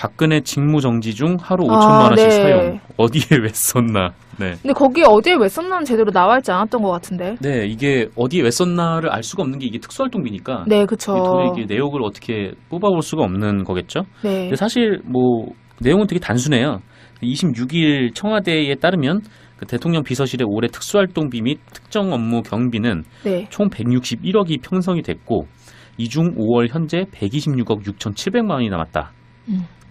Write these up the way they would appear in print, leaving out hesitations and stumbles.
박근혜 직무정지 중 하루 5천만 원씩 네. 사용. 어디에 왜 썼나. 네. 근데 거기에 어디에 왜 썼나는 제대로 나와 있지 않았던 것 같은데. 네, 이게 어디에 왜 썼나를 알 수가 없는 게 이게 특수활동비니까. 네, 그쵸. 도저히 이게 내역을 어떻게 뽑아볼 수가 없는 거겠죠. 네. 근데 사실 뭐 내용은 되게 단순해요. 26일 청와대에 따르면 그 대통령 비서실의 올해 특수활동비 및 특정 업무 경비는 네. 총 161억이 편성이 됐고 이 중 5월 현재 126억 6,700만 원이 남았다.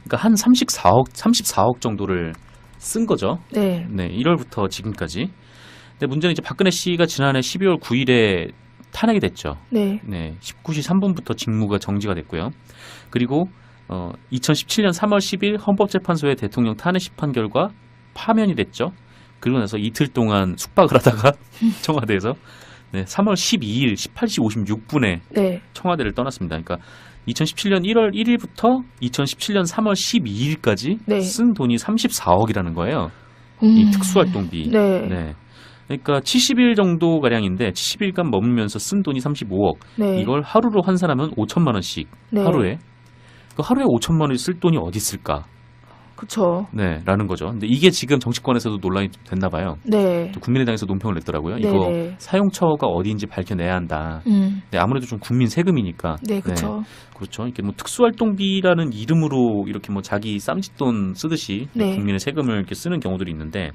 그러니까 한 34억 정도를 쓴 거죠. 네. 네, 1월부터 지금까지. 근데 문제는 이제 박근혜 씨가 지난해 12월 9일에 탄핵이 됐죠. 네. 네, 19시 3분부터 직무가 정지가 됐고요. 그리고 2017년 3월 10일 헌법재판소의 대통령 탄핵 심판 결과 파면이 됐죠. 그리고 나서 이틀 동안 숙박을 하다가 청와대에서 네, 3월 12일 18시 56분에 네. 청와대를 떠났습니다. 그러니까 2017년 1월 1일부터 2017년 3월 12일까지 네. 쓴 돈이 34억이라는 거예요. 이 특수활동비. 네. 네. 그러니까 70일 정도 가량인데 70일간 머물면서 쓴 돈이 35억. 네. 이걸 하루로 환산하면 5천만 원씩 네. 하루에. 그 하루에 5천만 원을 쓸 돈이 어디 있을까? 그쵸. 네, 라는 거죠. 근데 이게 지금 정치권에서도 논란이 됐나 봐요. 네. 또 국민의당에서 논평을 냈더라고요. 네, 이거 네. 사용처가 어디인지 밝혀내야 한다. 네, 아무래도 좀 국민 세금이니까. 네, 그쵸. 그렇죠. 이렇게 뭐 특수활동비라는 이름으로 이렇게 뭐 자기 쌈짓돈 쓰듯이 네. 국민의 세금을 이렇게 쓰는 경우들이 있는데,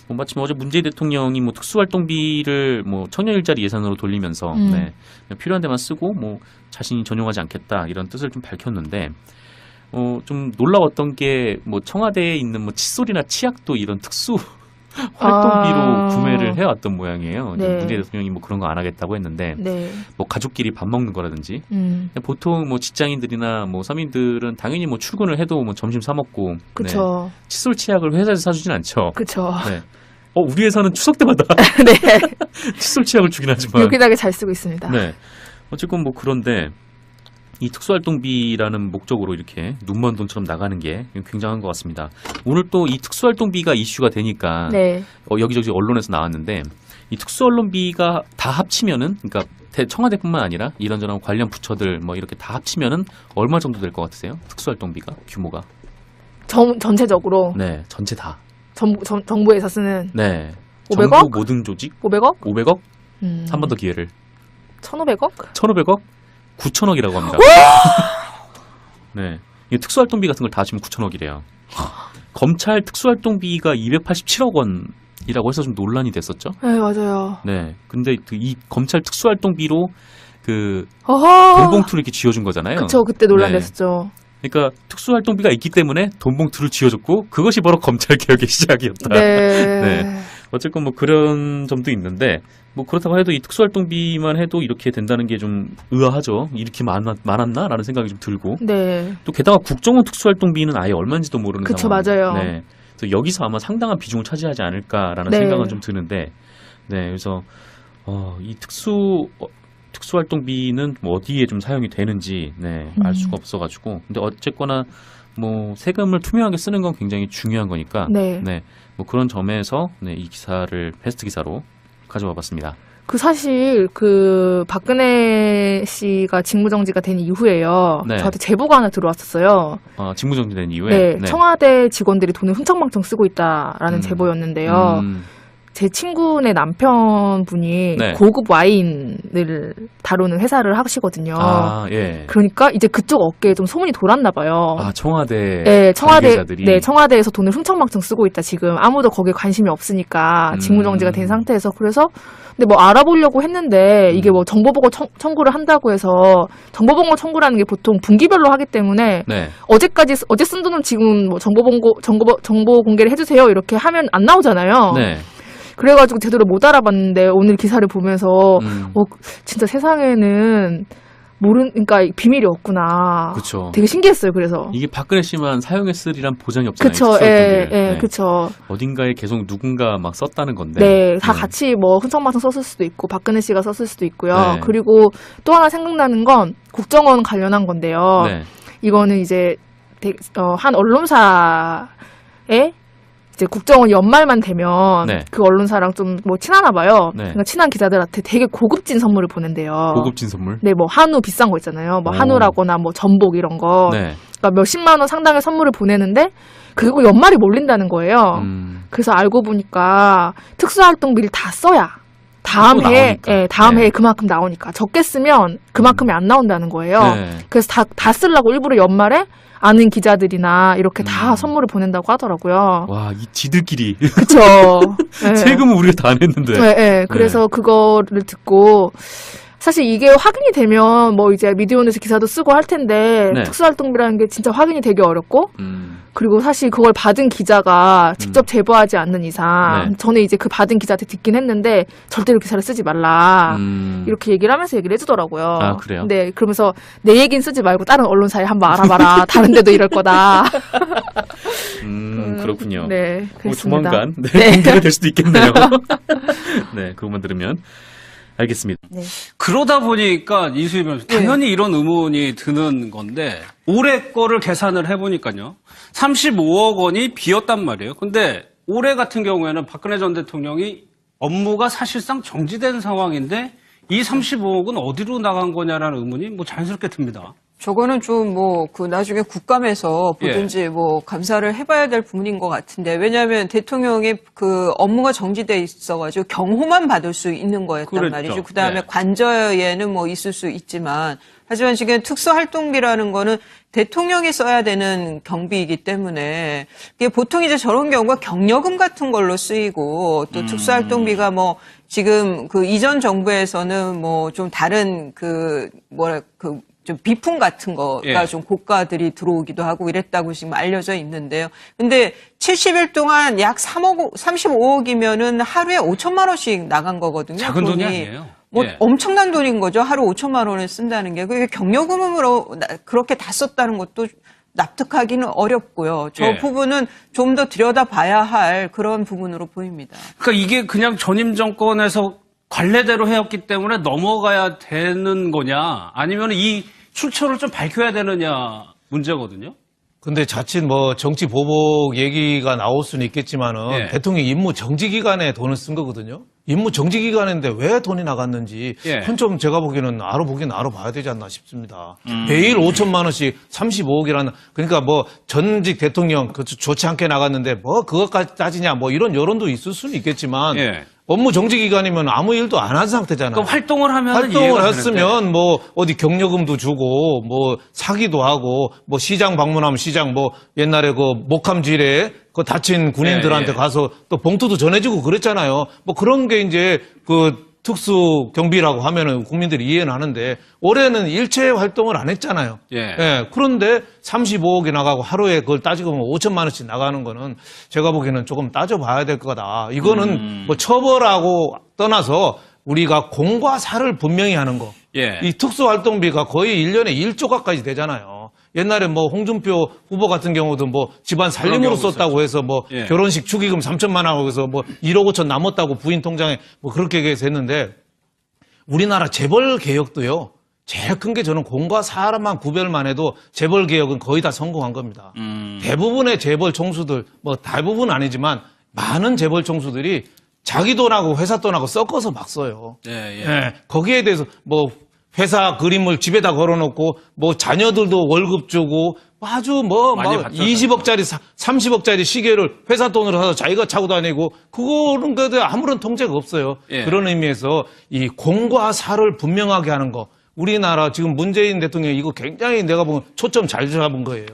뭐 마침 어제 문재인 대통령이 뭐 특수활동비를 뭐 청년 일자리 예산으로 돌리면서 네, 필요한 데만 쓰고 뭐 자신이 전용하지 않겠다 이런 뜻을 좀 밝혔는데, 좀 놀라웠던 게 뭐 청와대에 있는 뭐 칫솔이나 치약도 이런 특수 활동비로 구매를 해왔던 모양이에요. 네. 문재인 대통령이 뭐 그런 거 안 하겠다고 했는데, 네. 뭐 가족끼리 밥 먹는 거라든지 보통 뭐 직장인들이나 뭐 서민들은 당연히 뭐 출근을 해도 뭐 점심 사 먹고 그쵸. 네. 칫솔 치약을 회사에서 사주진 않죠. 그쵸. 네. 우리 회사는 추석 때마다 네. 칫솔 치약을 주긴 하지만 유기하게 잘 쓰고 있습니다. 네. 어쨌건 뭐 그런데 이 특수활동비라는 목적으로 이렇게 눈먼 돈처럼 나가는 게 굉장한 것 같습니다. 오늘 또 이 특수활동비가 이슈가 되니까 네. 여기저기 언론에서 나왔는데 이 특수언론비가 다 합치면은 그러니까 청와대뿐만 아니라 이런저런 관련 부처들 뭐 이렇게 다 합치면은 얼마 정도 될 것 같으세요? 특수활동비가 규모가? 전체적으로 네, 전체 다. 정부에서 쓰는 네. 500억? 정부 모든 조직 500억? 500억? 한 번 더 기회를. 1,500억? 1,500억? 9천억이라고 합니다. 네. 이 특수활동비 같은 걸 다 합치면 9천억이래요. 검찰 특수활동비가 287억 원이라고 해서 좀 논란이 됐었죠. 네, 맞아요. 네. 근데 이 검찰 특수활동비로 어허! 돈봉투를 이렇게 쥐어준 거잖아요. 그쵸, 그때 논란 네. 됐었죠. 그러니까 특수활동비가 있기 때문에 돈봉투를 쥐어줬고 그것이 바로 검찰 개혁의 시작이었다. 네. 네. 어쨌건 뭐 그런 점도 있는데 뭐 그렇다고 해도 이 특수활동비만 해도 이렇게 된다는 게 좀 의아하죠. 이렇게 많았나라는 생각이 좀 들고. 네. 또 게다가 국정원 특수활동비는 아예 얼마인지도 모르는 그쵸, 상황. 맞아요. 네. 그래서 여기서 아마 상당한 비중을 차지하지 않을까라는 네. 생각은 좀 드는데, 네. 그래서 이 특수활동비는 뭐 어디에 좀 사용이 되는지 알 수가 없어가지고. 근데 어쨌거나 뭐 세금을 투명하게 쓰는 건 굉장히 중요한 거니까. 네. 뭐 그런 점에서 이 기사를 베스트 기사로 가져와 봤습니다. 사실 박근혜 씨가 직무정지가 된 이후에요. 네. 저한테 제보가 하나 들어왔었어요. 직무정지된 이후에. 네. 청와대 직원들이 돈을 흥청망청 쓰고 있다라는 제보였는데요. 제 친구네 남편분이 네. 고급 와인을 다루는 회사를 하시거든요. 예. 그러니까 이제 그쪽 업계에 좀 소문이 돌았나 봐요. 청와대 네, 관계자들이. 네, 청와대에서 돈을 흥청망청 쓰고 있다. 지금 아무도 거기에 관심이 없으니까 직무정지가 된 상태에서. 그래서 근데 뭐 알아보려고 했는데 이게 뭐 정보보고 청구를 한다고 해서 정보보고 청구라는 게 보통 분기별로 하기 때문에 네. 어제 쓴 돈은 지금 뭐 정보 공개를 해주세요 이렇게 하면 안 나오잖아요. 네. 그래가지고 제대로 못 알아봤는데 오늘 기사를 보면서 진짜 세상에는 그러니까 비밀이 없구나. 그쵸. 되게 신기했어요. 그래서 이게 박근혜 씨만 사용했으리란 보장이 없잖아요. 그쵸, 특수활동비를. 그쵸. 어딘가에 계속 누군가 막 썼다는 건데. 네, 다 같이 뭐 흥청망청 썼을 수도 있고 박근혜 씨가 썼을 수도 있고요. 네. 그리고 또 하나 생각나는 건 국정원 관련한 건데요. 네. 이거는 이제 한 언론사에 이제 국정원 연말만 되면 네. 그 언론사랑 좀 뭐 친하나 봐요. 네. 그러니까 친한 기자들한테 되게 고급진 선물을 보낸대요. 고급진 선물. 네, 뭐 한우 비싼 거 있잖아요. 뭐 오. 한우라거나 뭐 전복 이런 거. 네. 그러니까 몇십만 원 상당의 선물을 보내는데 그리고 연말이 몰린다는 거예요. 그래서 알고 보니까 특수활동비를 다 써야 다음 또 해에 나오니까. 예, 다음 네. 해에 그만큼 나오니까 적게 쓰면 그만큼이 안 나온다는 거예요. 네. 그래서 다 쓰려고 일부러 연말에 아는 기자들이나 이렇게 다 선물을 보낸다고 하더라고요. 와, 이 지들끼리 그쵸. 네. 세금은 우리가 다 냈는데. 네, 네. 그래서 그거를 듣고 사실 이게 확인이 되면 뭐 이제 미디어오늘에서 기사도 쓰고 할 텐데 네. 특수활동비라는 게 진짜 확인이 되게 어렵고 그리고 사실 그걸 받은 기자가 직접 제보하지 않는 이상 네. 저는 이제 그 받은 기자한테 듣긴 했는데 절대로 기사를 쓰지 말라 이렇게 얘기를 하면서 얘기를 해주더라고요. 아, 그래요? 네, 그러면서 내 얘기는 쓰지 말고 다른 언론사에 한번 알아봐라. 다른 데도 이럴 거다. 그렇군요. 네, 뭐 그렇습니다. 조만간 공개가 될 수도 있겠네요. 네, 그것만 들으면 알겠습니다. 네. 그러다 보니까 이수희 변호사 당연히 이런 의문이 드는 건데 올해 거를 계산을 해보니까요. 35억 원이 비었단 말이에요. 근데 올해 같은 경우에는 박근혜 전 대통령이 업무가 사실상 정지된 상황인데 이 35억은 어디로 나간 거냐라는 의문이 뭐 자연스럽게 듭니다. 저거는 좀 나중에 국감에서 보든지 감사를 해봐야 될 부분인 것 같은데, 왜냐하면 대통령이 그 업무가 정지돼 있어가지고 경호만 받을 수 있는 거였단 그랬죠. 말이죠. 그 다음에 예. 관저에는 있을 수 있지만, 하지만 지금 특수활동비라는 거는 대통령이 써야 되는 경비이기 때문에, 이게 보통 이제 저런 경우가 경력금 같은 걸로 쓰이고, 또 특수활동비가 지금 그 이전 정부에서는 좀 다른 좀 비품 같은 거가 예. 좀 고가들이 들어오기도 하고 이랬다고 지금 알려져 있는데요. 근데 70일 동안 약 35억이면은 하루에 5천만 원씩 나간 거거든요. 작은 돈이 아니에요. 예. 엄청난 돈인 거죠. 하루 5천만 원을 쓴다는 게. 그게 경력금으로 그렇게 다 썼다는 것도 납득하기는 어렵고요. 저 예. 부분은 좀 더 들여다봐야 할 그런 부분으로 보입니다. 그러니까 이게 그냥 전임 정권에서 관례대로 해왔기 때문에 넘어가야 되는 거냐, 아니면 이 출처를 좀 밝혀야 되느냐 문제거든요. 근데 자칫 정치 보복 얘기가 나올 수는 있겠지만은 예. 대통령이 임무 정지 기간에 돈을 쓴 거거든요. 임무 정지 기간인데 왜 돈이 나갔는지 예. 그건 좀 제가 보기에는 알아봐야 되지 않나 싶습니다. 매일 5천만 원씩 35억이라는, 그러니까 전직 대통령 좋지 않게 나갔는데 그것까지 따지냐 이런 여론도 있을 수는 있겠지만 예. 업무 정지 기간이면 아무 일도 안 한 상태잖아요. 그럼 활동을 하면 활동을 했으면 어디 경력금도 주고 사기도 하고 시장 방문하면 시장 옛날에 그 목함질에 그 다친 군인들한테 예, 예. 가서 또 봉투도 전해주고 그랬잖아요. 그런 게 이제 그 특수 경비라고 하면은 국민들이 이해는 하는데 올해는 일체 활동을 안 했잖아요. 예. 그런데 35억이 나가고 하루에 그걸 따지고 보면 5천만 원씩 나가는 거는 제가 보기에는 조금 따져봐야 될 거다. 이거는 처벌하고 떠나서 우리가 공과 사를 분명히 하는 거. 예. 이 특수활동비가 거의 1년에 1조가까지 되잖아요. 옛날에 홍준표 후보 같은 경우도 집안 살림으로 그런 경우도 썼다고 해서 예. 결혼식 축의금 3천만 원 하고 해서 1억 5천 남았다고 부인 통장에 그렇게 했는데 우리나라 재벌 개혁도요. 제일 큰 게 저는 공과 사만 구별만 해도 재벌 개혁은 거의 다 성공한 겁니다. 대부분의 재벌 총수들, 대부분 아니지만 많은 재벌 총수들이 자기 돈하고 회사 돈하고 섞어서 막 써요. 예. 예, 거기에 대해서 회사 그림을 집에다 걸어놓고 자녀들도 월급 주고 아주 많이 받죠, 20억짜리 30억짜리 시계를 회사 돈으로 사서 자기가 차고 다니고 그거는 그래도 아무런 통제가 없어요. 예. 그런 의미에서 이 공과 사를 분명하게 하는 거. 우리나라 지금 문재인 대통령이 이거 굉장히 내가 보면 초점 잘 잡은 거예요.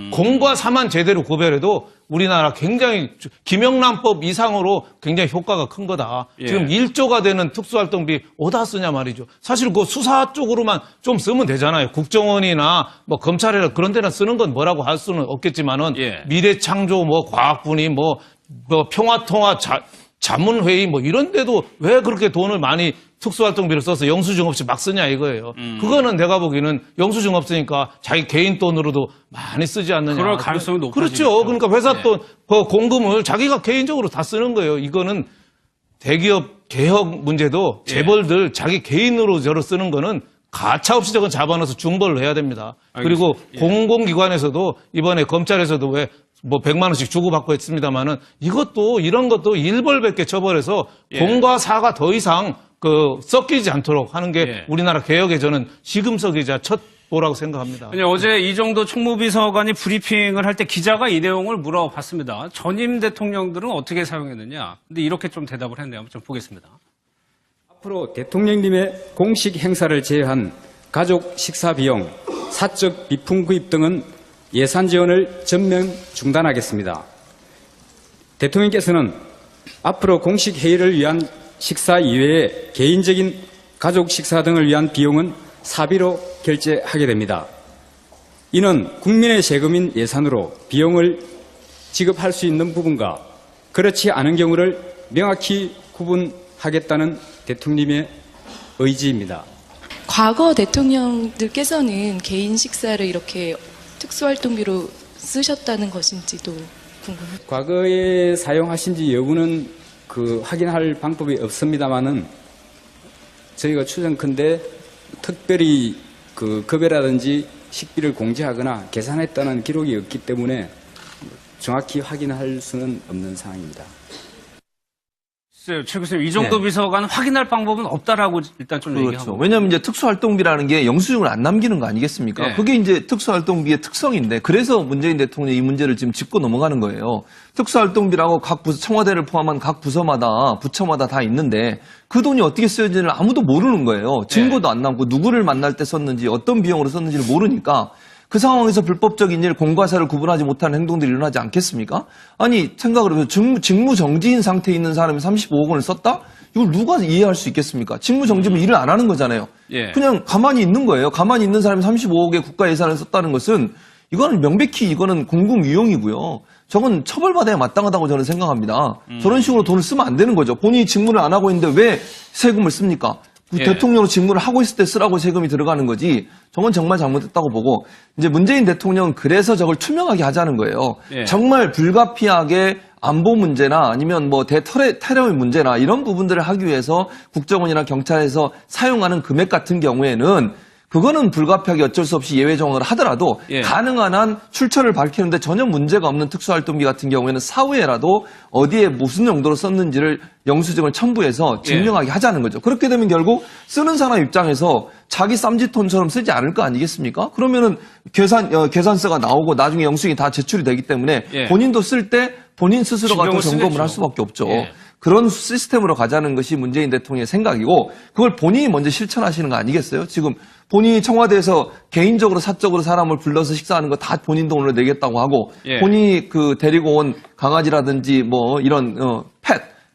공과 사만 제대로 구별해도 우리나라 굉장히 김영란법 이상으로 굉장히 효과가 큰 거다. 예. 지금 1조가 되는 특수활동비 어디다 쓰냐 말이죠. 사실 그 수사 쪽으로만 좀 쓰면 되잖아요. 국정원이나 검찰이나 그런 데나 쓰는 건 뭐라고 할 수는 없겠지만은 예. 미래창조 과학분이 평화통화 자문회의 이런 데도 왜 그렇게 돈을 많이 특수활동비를 써서 영수증 없이 막 쓰냐 이거예요. 그거는 내가 보기에는 영수증 없으니까 자기 개인 돈으로도 많이 쓰지 않느냐. 그럴 가능성이 높아지겠죠. 그렇죠. 그러니까 회사 네. 돈, 공금을 자기가 개인적으로 다 쓰는 거예요. 이거는 대기업 개혁 문제도 재벌들 자기 개인으로 저를 쓰는 거는 가차없이 저건 잡아넣어서 중벌을 해야 됩니다. 그리고 알겠습니다. 예. 공공기관에서도 이번에 검찰에서도 왜 뭐 100만 원씩 주고받고 했습니다만은 이것도 이런 것도 일벌백계 처벌해서 예. 공과 사가 더 이상 섞이지 않도록 하는 게 예. 우리나라 개혁의 저는 시금석이자 첫 보라고 생각합니다. 아니, 어제 이정도 총무비서관이 브리핑을 할 때 기자가 이 내용을 물어봤습니다. 전임 대통령들은 어떻게 사용했느냐. 근데 이렇게 좀 대답을 했네요. 한번 좀 보겠습니다. 앞으로 대통령님의 공식 행사를 제외한 가족 식사 비용, 사적 비품 구입 등은 예산 지원을 전면 중단하겠습니다. 대통령께서는 앞으로 공식 회의를 위한 식사 이외에 개인적인 가족 식사 등을 위한 비용은 사비로 결제하게 됩니다. 이는 국민의 세금인 예산으로 비용을 지급할 수 있는 부분과 그렇지 않은 경우를 명확히 구분하겠다는 대통령님의 의지입니다. 과거 대통령들께서는 개인 식사를 이렇게 특수활동비로 쓰셨다는 것인지도 궁금합니다. 과거에 사용하신지 여부는 확인할 방법이 없습니다만은 저희가 추정컨대 특별히 급여라든지 식비를 공제하거나 계산했다는 기록이 없기 때문에 정확히 확인할 수는 없는 상황입니다. 최 교수님, 이정도 비서관 확인할 방법은 없다라고 일단 좀 그렇죠. 얘기하고. 왜냐하면 이제 특수활동비라는 게 영수증을 안 남기는 거 아니겠습니까? 네. 그게 이제 특수활동비의 특성인데 그래서 문재인 대통령이 이 문제를 지금 짚고 넘어가는 거예요. 특수활동비라고 각 부서, 청와대를 포함한 각 부서마다 부처마다 다 있는데 그 돈이 어떻게 쓰여지는지를 아무도 모르는 거예요. 증거도 안 남고 누구를 만날 때 썼는지 어떤 비용으로 썼는지를 모르니까 그 상황에서 불법적인 일, 공과사를 구분하지 못하는 행동들이 일어나지 않겠습니까? 아니, 생각을 해보세요. 직무정지인 상태에 있는 사람이 35억 원을 썼다? 이걸 누가 이해할 수 있겠습니까? 직무정지면 일을 안 하는 거잖아요. 예. 그냥 가만히 있는 거예요. 가만히 있는 사람이 35억의 국가 예산을 썼다는 것은 이거는 명백히 이거는 공공유용이고요. 저건 처벌받아야 마땅하다고 저는 생각합니다. 저런 식으로 돈을 쓰면 안 되는 거죠. 본인이 직무를 안 하고 있는데 왜 세금을 씁니까? 예. 대통령으로 직무를 하고 있을 때 쓰라고 세금이 들어가는 거지. 저건 정말 잘못했다고 보고 이제 문재인 대통령은 그래서 저걸 투명하게 하자는 거예요. 예. 정말 불가피하게 안보 문제나 아니면 뭐 테러의 문제나 이런 부분들을 하기 위해서 국정원이나 경찰에서 사용하는 금액 같은 경우에는 그거는 불가피하게 어쩔 수 없이 예외 정황을 하더라도 예. 가능한 한 출처를 밝히는데 전혀 문제가 없는 특수활동비 같은 경우에는 사후에라도 어디에 무슨 용도로 썼는지를 영수증을 첨부해서 증명하게 하자는 거죠. 그렇게 되면 결국 쓰는 사람 입장에서 자기 쌈짓돈처럼 쓰지 않을 거 아니겠습니까? 그러면은 계산서가 나오고 나중에 영수증이 다 제출이 되기 때문에 예. 본인도 쓸 때 본인 스스로가 또 신경을 점검을 쓰겠죠. 할 수밖에 없죠. 예. 그런 시스템으로 가자는 것이 문재인 대통령의 생각이고 그걸 본인이 먼저 실천하시는 거 아니겠어요? 지금 본인이 청와대에서 개인적으로 사적으로 사람을 불러서 식사하는 거 다 본인 돈으로 내겠다고 하고 예. 본인이 데리고 온 강아지라든지 뭐 이런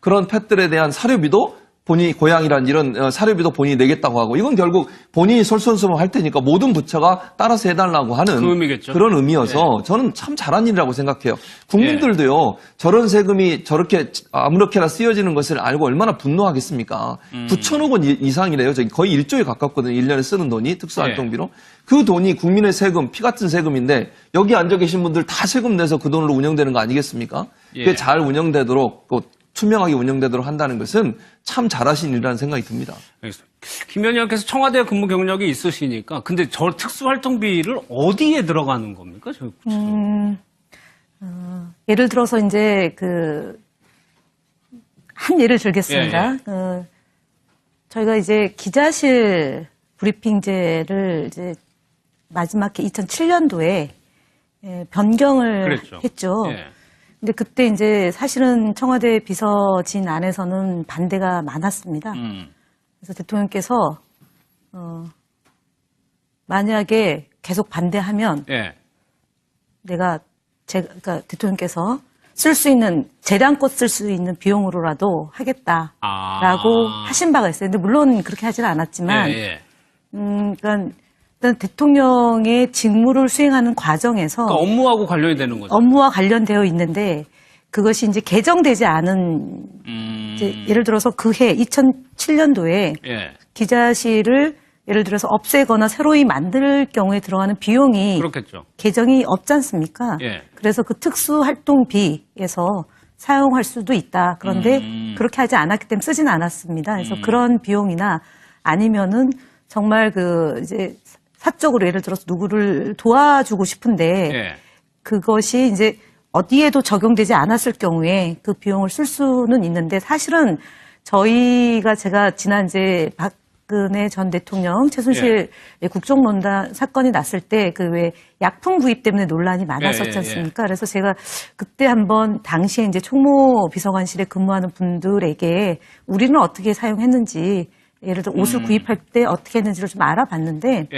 그런 펫들에 대한 사료비도 본인이 고양이란 이런 사료비도 본인이 내겠다고 하고 이건 결국 본인이 솔선수범할 테니까 모든 부처가 따라서 해달라고 하는 그 의미겠죠. 그런 의미여서 저는 참 잘한 일이라고 생각해요. 국민들도요 저런 세금이 저렇게 아무렇게나 쓰여지는 것을 알고 얼마나 분노하겠습니까? 9천억 원 이상이래요. 저기 거의 1조에 가깝거든요. 1년에 쓰는 돈이 특수활동비로. 그 돈이 국민의 세금, 피 같은 세금인데 여기 앉아 계신 분들 다 세금 내서 그 돈으로 운영되는 거 아니겠습니까? 예. 그게 잘 운영되도록 투명하게 운영되도록 한다는 것은 참 잘하신 일이라는 생각이 듭니다. 알겠습니다. 김 의원님께서 청와대 근무 경력이 있으시니까 근데 저 특수활동비를 어디에 들어가는 겁니까? 예를 들어서 이제 한 예를 들겠습니다. 예, 저희가 이제 기자실 브리핑제를 이제 마지막에 2007년도에 변경을 그랬죠. 했죠. 예. 근데 그때 이제 사실은 청와대 비서진 안에서는 반대가 많았습니다. 그래서 대통령께서 만약에 계속 반대하면 예. 그러니까 대통령께서 쓸 수 있는 재량껏 쓸 수 있는 비용으로라도 하겠다라고 하신 바가 있어요. 근데 물론 그렇게 하지는 않았지만, 그러니까 일단 대통령의 직무를 수행하는 과정에서 그러니까 업무하고 관련이 되는 거죠. 업무와 관련되어 있는데 그것이 이제 개정되지 않은 이제 예를 들어서 그해 2007년도에 예. 기자실을 예를 들어서 없애거나 새로이 만들 경우에 들어가는 비용이 그렇겠죠. 개정이 없지 않습니까? 예. 그래서 그 특수활동비에서 사용할 수도 있다. 그런데 그렇게 하지 않았기 때문에 쓰진 않았습니다. 그래서 그런 비용이나 아니면은 정말 이제 사적으로 예를 들어서 누구를 도와주고 싶은데 예. 그것이 이제 어디에도 적용되지 않았을 경우에 그 비용을 쓸 수는 있는데 사실은 제가 지난 이제 박근혜 전 대통령 최순실 국정농단 사건이 났을 때 그 왜 약품 구입 때문에 논란이 많았었지 않습니까? 그래서 제가 그때 한번 당시에 이제 총무 비서관실에 근무하는 분들에게 우리는 어떻게 사용했는지 예를 들어 옷을 구입할 때 어떻게 했는지를 좀 알아봤는데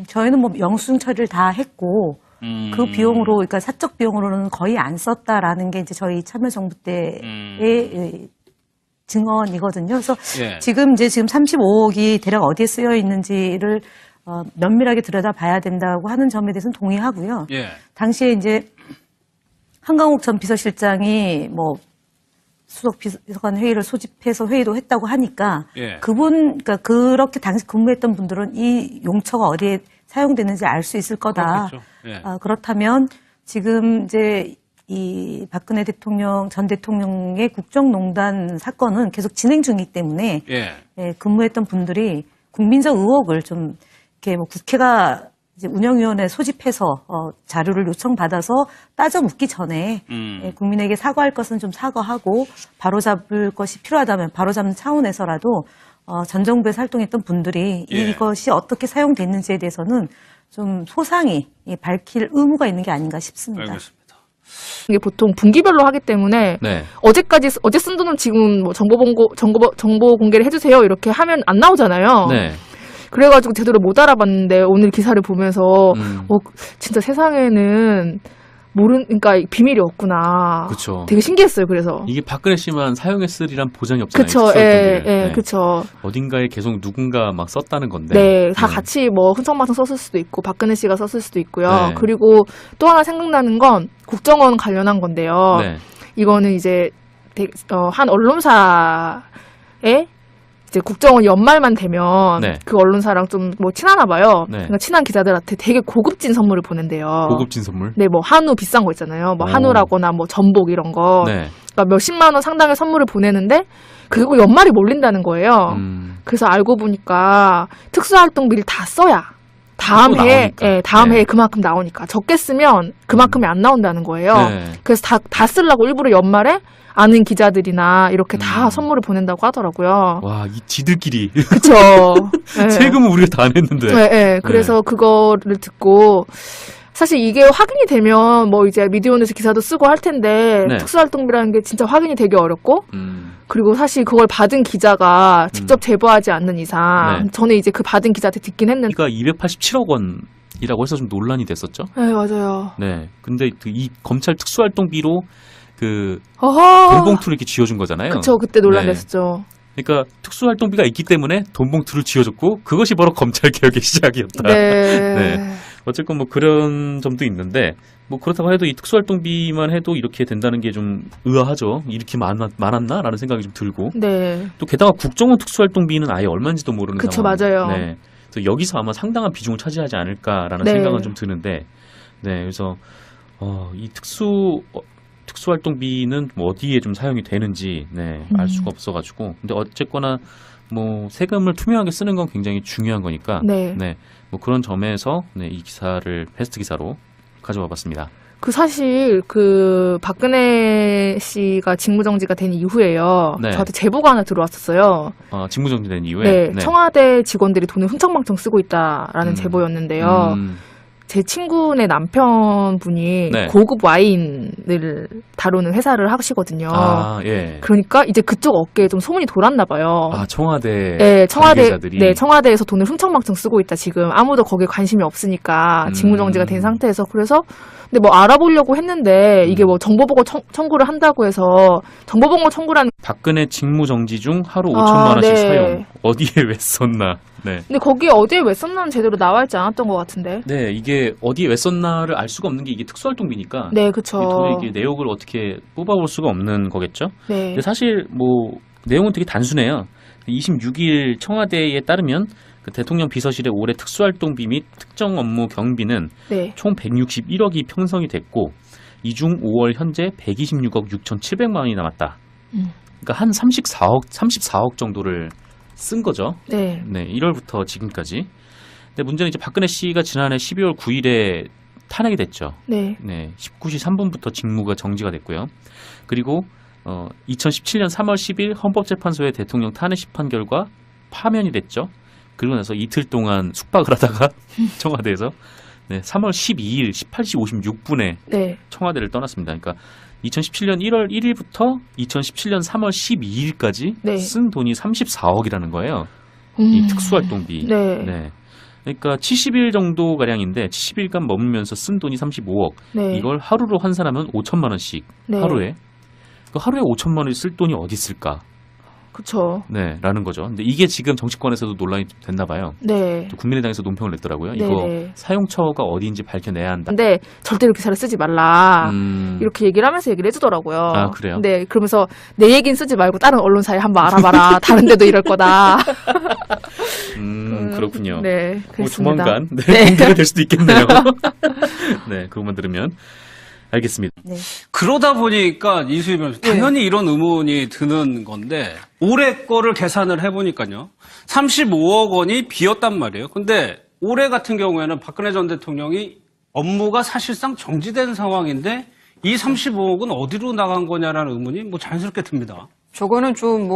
저희는 뭐 영수증 처리를 다 했고 그 비용으로 그러니까 사적 비용으로는 거의 안 썼다라는 게 이제 저희 참여정부 때의 증언이거든요. 그래서 지금 35억이 대략 어디에 쓰여 있는지를 면밀하게 들여다봐야 된다고 하는 점에 대해서는 동의하고요. 당시에 이제 한강욱 전 비서실장이 뭐 수석 비서관 회의를 소집해서 회의도 했다고 하니까 그러니까 그렇게 당시 근무했던 분들은 이 용처가 어디에 사용되는지 알 수 있을 거다. 그렇다면 지금 이제 이 박근혜 전 대통령의 국정농단 사건은 계속 진행 중이기 때문에 근무했던 분들이 국민적 의혹을 좀 이렇게 뭐 국회가 이제 운영위원회 소집해서 자료를 요청받아서 따져 묻기 전에 국민에게 사과할 것은 좀 사과하고 바로잡을 것이 필요하다면 바로잡는 차원에서라도 전 정부에서 활동했던 분들이 이것이 어떻게 사용됐는지에 대해서는 좀 소상히 밝힐 의무가 있는 게 아닌가 싶습니다. 알겠습니다. 이게 보통 분기별로 하기 때문에 어제 쓴 돈은 지금 뭐 정보 공개를 해주세요 이렇게 하면 안 나오잖아요. 그래가지고 제대로 못 알아봤는데 오늘 기사를 보면서 진짜 세상에는 그러니까 비밀이 없구나. 그쵸. 되게 신기했어요. 그래서 이게 박근혜 씨만 사용했으리란 보장이 없잖아요. 그쵸. 그쵸. 어딘가에 계속 누군가 막 썼다는 건데. 네, 다 같이 뭐 흥청망청 썼을 수도 있고 박근혜 씨가 썼을 수도 있고요. 그리고 또 하나 생각나는 건 국정원 관련한 건데요. 이거는 이제 한 언론사에 이제 국정원 연말만 되면 그 언론사랑 좀 뭐 친하나 봐요. 그러니까 친한 기자들한테 되게 고급진 선물을 보낸대요. 고급진 선물? 네, 뭐 한우 비싼 거 있잖아요. 뭐 한우라거나 뭐 전복 이런 거. 그러니까 몇십만 원 상당의 선물을 보내는데 그거 연말이 몰린다는 거예요. 그래서 알고 보니까 특수활동비를 다 써야 다음 해에 그만큼 나오니까 적게 쓰면 그만큼이 안 나온다는 거예요. 그래서 다 쓰려고 일부러 연말에 아는 기자들이나 이렇게 다 선물을 보낸다고 하더라고요. 와, 이 지들끼리. 그쵸. 세금은 우리가 다 냈는데. 그래서 그거를 듣고 사실 이게 확인이 되면 뭐 이제 미디어오늘에서 기사도 쓰고 할 텐데 특수활동비라는 게 진짜 확인이 되게 어렵고 그리고 사실 그걸 받은 기자가 직접 제보하지 않는 이상 저는 이제 그 받은 기자한테 듣긴 했는데 그러니까 287억 원이라고 해서 좀 논란이 됐었죠. 네, 맞아요. 근데 이 검찰 특수활동비로 돈봉투를 이렇게 쥐어준 거잖아요. 그쵸, 그때 논란됐었죠. 그러니까 특수활동비가 있기 때문에 돈봉투를 쥐어줬고 그것이 바로 검찰 개혁의 시작이었다. 어쨌건 뭐 그런 점도 있는데 뭐 그렇다고 해도 이 특수활동비만 해도 이렇게 된다는 게 좀 의아하죠. 이렇게 많았나라는 생각이 좀 들고. 또 게다가 국정원 특수활동비는 아예 얼마인지도 모르는 그쵸, 상황. 맞아요. 그래서 여기서 아마 상당한 비중을 차지하지 않을까라는 생각은 좀 드는데, 그래서 이 특수활동비는 뭐 어디에 좀 사용이 되는지 알 수가 없어가지고 근데 어쨌거나 뭐 세금을 투명하게 쓰는 건 굉장히 중요한 거니까 뭐 그런 점에서 이 기사를 베스트 기사로 가져와봤습니다. 사실 박근혜 씨가 직무정지가 된 이후에요. 저한테 제보가 하나 들어왔었어요. 직무정지된 이후에 청와대 직원들이 돈을 흥청망청 쓰고 있다라는 제보였는데요. 제 친구네 남편분이 고급 와인을 다루는 회사를 하시거든요. 그러니까 이제 그쪽 업계에 좀 소문이 돌았나 봐요. 청와대 관계자들이 청와대에서 돈을 흥청망청 쓰고 있다. 지금 아무도 거기에 관심이 없으니까 직무정지가 된 상태에서 그래서 근데 뭐 알아보려고 했는데 이게 뭐 정보보고 청구를 한다고 해서 정보보고 청구라는 박근혜 직무정지 중 하루 5천만 원씩 사용 어디에 왜 썼나? 근데 거기에 어디에 왜 썼나는 제대로 나와 있지 않았던 것 같은데. 이게 어디에 왜 썼나를 알 수가 없는 게 이게 특수활동비니까. 그렇죠. 도저히 이게 내역을 어떻게 뽑아볼 수가 없는 거겠죠. 근데 사실 뭐 내용은 되게 단순해요. 26일 청와대에 따르면 대통령 비서실의 올해 특수활동비 및 특정 업무 경비는 총 161억이 편성이 됐고 이 중 5월 현재 126억 6,700만 원이 남았다. 그러니까 한 34억 정도를 쓴 거죠. 1월부터 지금까지. 근데 문제는 이제 박근혜 씨가 지난해 12월 9일에 탄핵이 됐죠. 네. 네, 19시 3분부터 직무가 정지가 됐고요. 그리고 2017년 3월 10일 헌법재판소의 대통령 탄핵 심판 결과 파면이 됐죠. 그리고 나서 이틀 동안 숙박을 하다가 청와대에서 3월 12일 18시 56분에 네. 청와대를 떠났습니다. 그러니까 2017년 1월 1일부터 2017년 3월 12일까지 네. 쓴 돈이 34억이라는 거예요. 이 특수활동비. 네. 그러니까 70일 정도 가량인데 70일간 머물면서 쓴 돈이 35억. 네. 이걸 하루로 환산하면 5천만 원씩 네. 하루에. 그 하루에 5천만 원을 쓸 돈이 어디 있을까? 그쵸. 네, 라는 거죠. 근데 이게 지금 정치권에서도 논란이 좀 됐나 봐요. 네. 또 국민의당에서 논평을 냈더라고요. 네, 이거 네. 사용처가 어디인지 밝혀내야 한다. 근데 절대 이렇게 잘 쓰지 말라. 음. 이렇게 얘기를 하면서 얘기를 해주더라고요. 아, 그래요? 네, 그러면서 내 얘기는 쓰지 말고 다른 언론사에 한번 알아봐라. 다른 데도 이럴 거다. 그렇군요. 네, 뭐 그렇습니다. 조만간 공개가 될 수도 있겠네요. 네, 그것만 들으면 알겠습니다. 그러다 보니까 이수희 변호사 당연히 이런 의문이 드는 건데 올해 거를 계산을 해보니까요. 35억 원이 비었단 말이에요. 근데 올해 같은 경우에는 박근혜 전 대통령이 업무가 사실상 정지된 상황인데 이 35억은 어디로 나간 거냐라는 의문이 뭐 자연스럽게 듭니다. 저거는 좀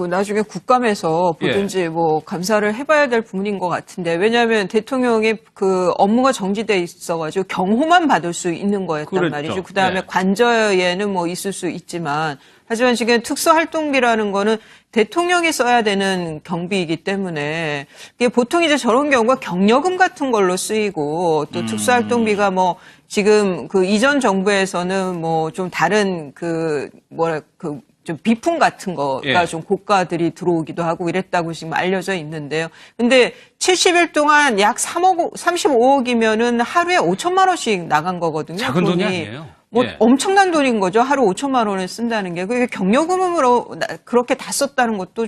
나중에 국감에서 보든지 감사를 해봐야 될 부분인 것 같은데, 왜냐하면 대통령의 그 업무가 정지돼 있어가지고 경호만 받을 수 있는 거였단 그랬죠. 말이죠. 그 다음에 네. 관저에는 있을 수 있지만, 하지만 지금 특수활동비라는 거는 대통령이 써야 되는 경비이기 때문에, 이게 보통 이제 저런 경우가 경력금 같은 걸로 쓰이고, 또 특수활동비가 지금 그 이전 정부에서는 좀 다른 좀 비품 같은 거가 좀 고가들이 들어오기도 하고 이랬다고 지금 알려져 있는데요. 근데 70일 동안 약 35억이면은 하루에 5천만 원씩 나간 거거든요. 작은 돈이 아니에요. 엄청난 돈인 거죠. 하루 5천만 원을 쓴다는 게. 그게 경력금으로 그렇게 다 썼다는 것도.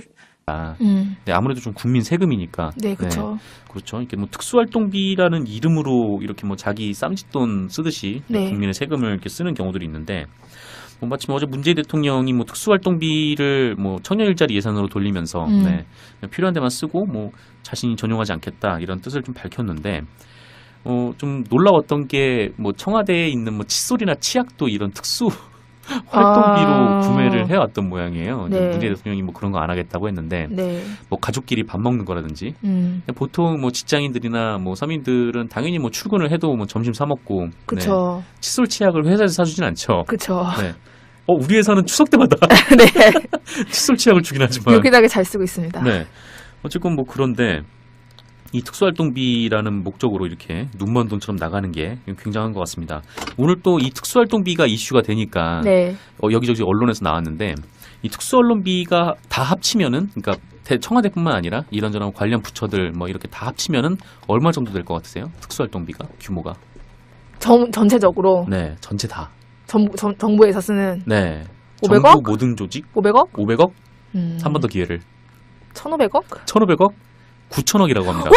네, 아무래도 좀 국민 세금이니까. 네, 그렇죠. 그렇죠. 이렇게 특수활동비라는 이름으로 이렇게 자기 쌈짓돈 쓰듯이 네. 국민의 세금을 이렇게 쓰는 경우들이 있는데, 마침 어제 문재인 대통령이 특수활동비를 청년 일자리 예산으로 돌리면서 필요한 데만 쓰고 자신이 전용하지 않겠다 이런 뜻을 좀 밝혔는데, 좀 놀라웠던 게 청와대에 있는 칫솔이나 치약도 이런 특수 활동비로 구매를 해왔던 모양이에요. 네. 문재인 대통령이 그런 거 안 하겠다고 했는데, 네. 가족끼리 밥 먹는 거라든지, 보통 직장인들이나 서민들은 당연히 출근을 해도 점심 사 먹고, 그쵸. 칫솔 치약을 회사에서 사주진 않죠. 그쵸. 네. 우리 회사는 추석 때마다 네. 칫솔 치약을 주긴 하지만. 유기하게 잘 쓰고 있습니다. 네. 어쨌건 그런데 이 특수활동비라는 목적으로 이렇게 눈먼 돈처럼 나가는 게 굉장한 것 같습니다. 오늘 또 이 특수활동비가 이슈가 되니까 네. 여기저기 언론에서 나왔는데, 이 특수언론비가 다 합치면은, 그러니까 청와대뿐만 아니라 이런저런 관련 부처들 이렇게 다 합치면은 얼마 정도 될 것 같으세요? 특수활동비가 규모가? 전체적으로 네, 전체 다. 정부에서 쓰는 네. 500억? 정부 모든 조직 500억? 500억? 한 번 더 기회를. 1,500억? 1,500억? 9천억이라고 합니다.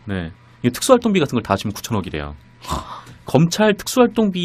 네. 이 특수활동비 같은 걸 다 합치면 9천억이래요. 검찰 특수활동비